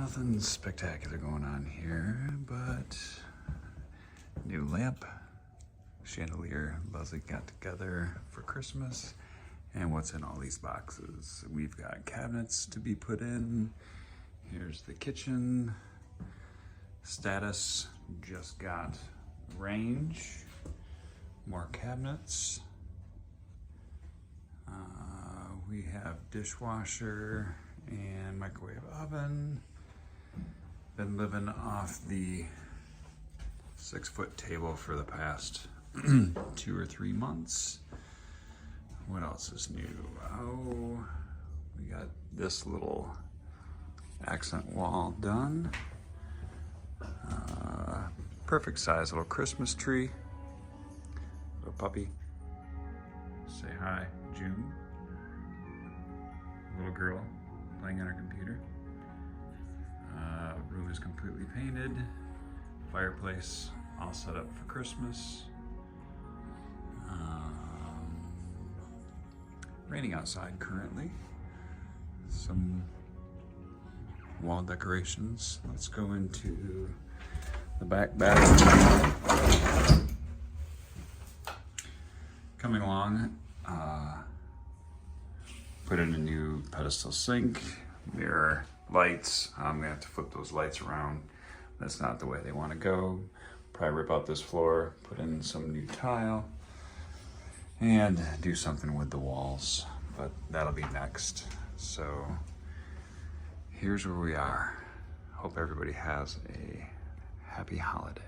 Nothing spectacular going on here, but new lamp, chandelier Leslie got together for Christmas, and what's in all these boxes. We've got cabinets to be put in. Here's the kitchen. Status, just got range, more cabinets. We have dishwasher and microwave oven. Been living off the 6-foot table for the past 2 or 3 months. What else is new? Oh, we got this little accent wall done. Perfect size little Christmas tree. Little puppy. Say hi, June. Little girl playing on her computer. Room is completely painted. Fireplace all set up for Christmas. Raining outside currently. Some wall decorations. Let's go into the back bathroom. Coming along, put in a new pedestal sink, mirror, lights. I'm gonna have to flip those lights around. That's not the way they want to go. Probably rip out this floor, put in some new tile, and do something with the walls, but that'll be next. So here's where we are. Hope everybody has a happy holiday.